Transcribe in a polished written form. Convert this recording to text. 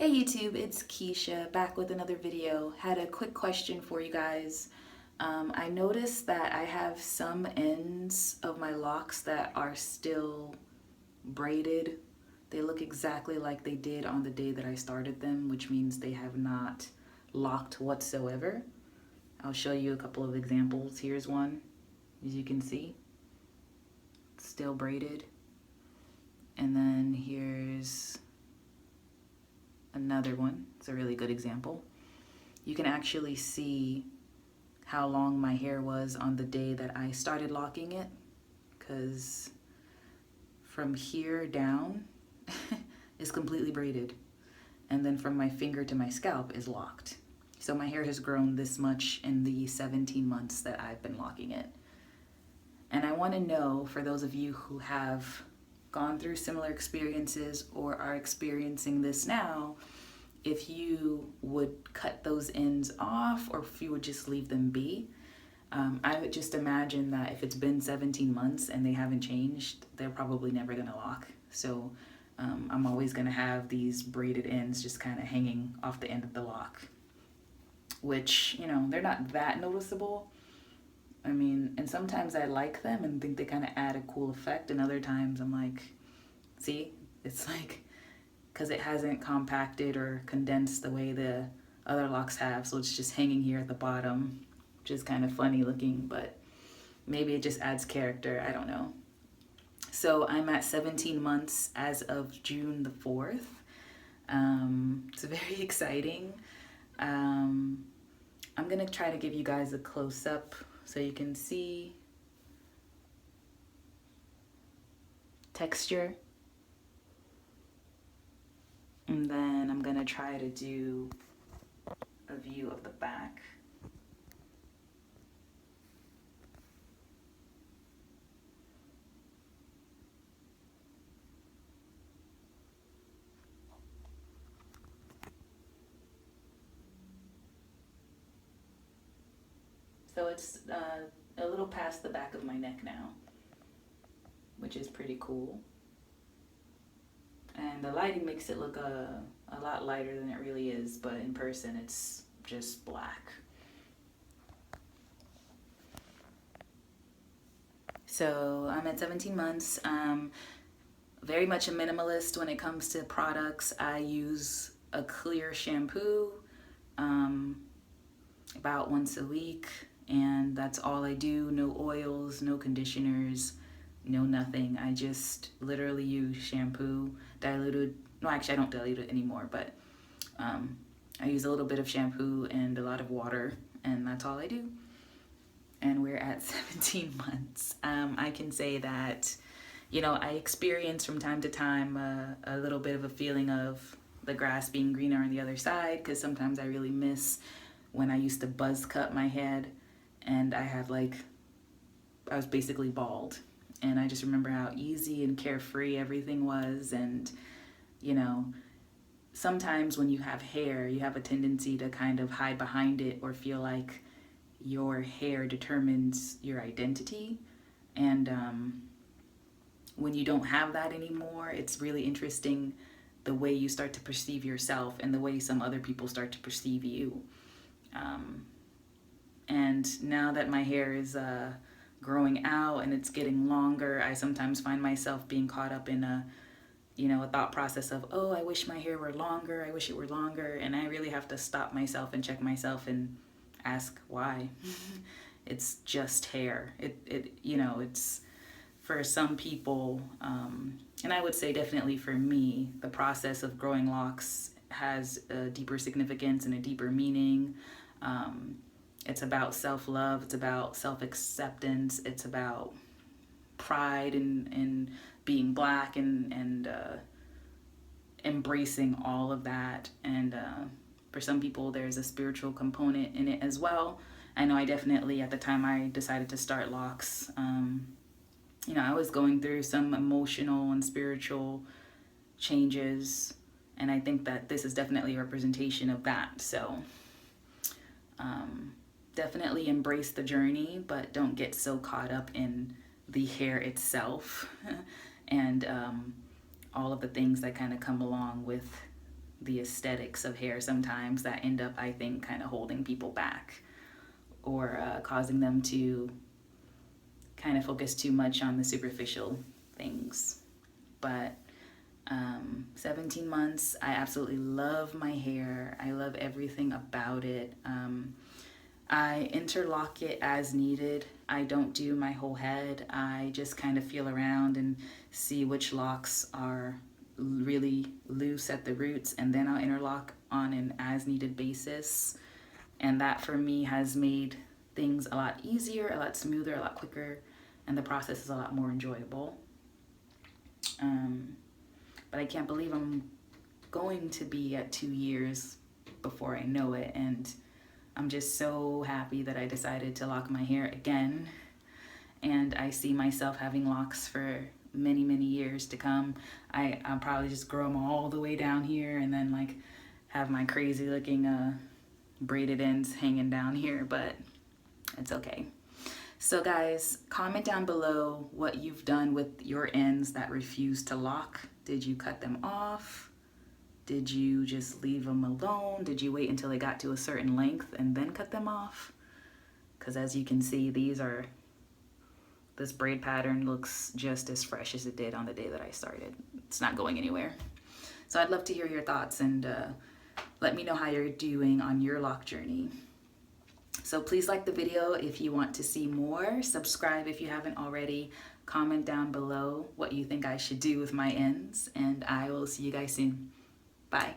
Hey YouTube, it's Keisha back with another video. Had a quick question for you guys. I noticed that I have some ends of my locks that are still braided. They look exactly like they did on the day that I started them, which means they have not locked whatsoever. I'll show you a couple of examples. Here's one, as you can see, it's still braided. And then here's another one. It's a really good example. You can actually see how long my hair was on the day that I started locking it, because from here down is completely braided, and then from my finger to my scalp is locked. So my hair has grown this much in the 17 months that I've been locking it. And I want to know, for those of you who have gone through similar experiences or are experiencing this now, if you would cut those ends off or if you would just leave them be. I would just imagine that if it's been 17 months and they haven't changed, they're probably never gonna lock. So I'm always gonna have these braided ends just kind of hanging off the end of the lock, which, you know, they're not that noticeable. I mean, and sometimes I like them and think they kind of add a cool effect, and other times I'm like, see, it's like, because it hasn't compacted or condensed the way the other locks have, so it's just hanging here at the bottom, which is kind of funny looking, but maybe it just adds character, I don't know. So I'm at 17 months as of June the 4th. It's very exciting. I'm gonna try to give you guys a close-up so you can see texture. And then I'm gonna try to do a view of the back. So it's a little past the back of my neck now, which is pretty cool. And the lighting makes it look a lot lighter than it really is, but in person it's just black. So I'm at 17 months. Very much a minimalist when it comes to products. I use a clear shampoo about once a week, and that's all I do. No oils, no conditioners, no nothing. I just literally use shampoo, diluted. No, actually I don't dilute it anymore, but I use a little bit of shampoo and a lot of water, and that's all I do. And we're at 17 months. I can say that, you know, I experience from time to time a little bit of a feeling of the grass being greener on the other side, because sometimes I really miss when I used to buzz cut my head and I was basically bald. And I just remember how easy and carefree everything was. And, you know, sometimes when you have hair, you have a tendency to kind of hide behind it or feel like your hair determines your identity. And when you don't have that anymore, it's really interesting the way you start to perceive yourself and the way some other people start to perceive you. And now that my hair is growing out and it's getting longer, I sometimes find myself being caught up in a thought process of, oh, I wish my hair were longer, I wish it were longer, and I really have to stop myself and check myself and ask why. It's just hair. It's for some people, and I would say definitely for me, the process of growing locks has a deeper significance and a deeper meaning. It's about self-love, it's about self-acceptance, it's about pride and being black and embracing all of that. And for some people, there's a spiritual component in it as well. I know I definitely, at the time I decided to start locks, I was going through some emotional and spiritual changes, and I think that this is definitely a representation of that. So definitely embrace the journey, but don't get so caught up in the hair itself and all of the things that kind of come along with the aesthetics of hair sometimes that end up, I think, kind of holding people back, or causing them to kind of focus too much on the superficial things. But 17 months, I absolutely love my hair. I love everything about it. I interlock it as needed. I don't do my whole head. I just kind of feel around and see which locks are really loose at the roots, and then I'll interlock on an as needed basis. And that for me has made things a lot easier, a lot smoother, a lot quicker, and the process is a lot more enjoyable. But I can't believe I'm going to be at 2 years before I know it, and I'm just so happy that I decided to lock my hair again, and I see myself having locks for many, many years to come. I'll probably just grow them all the way down here and then like have my crazy looking braided ends hanging down here, but it's okay. So guys, comment down below what you've done with your ends that refuse to lock. Did you cut them off? Did you just leave them alone? Did you wait until they got to a certain length and then cut them off? Because as you can see, this braid pattern looks just as fresh as it did on the day that I started. It's not going anywhere. So I'd love to hear your thoughts, and let me know how you're doing on your lock journey. So please like the video if you want to see more. Subscribe if you haven't already. Comment down below what you think I should do with my ends, and I will see you guys soon. Bye.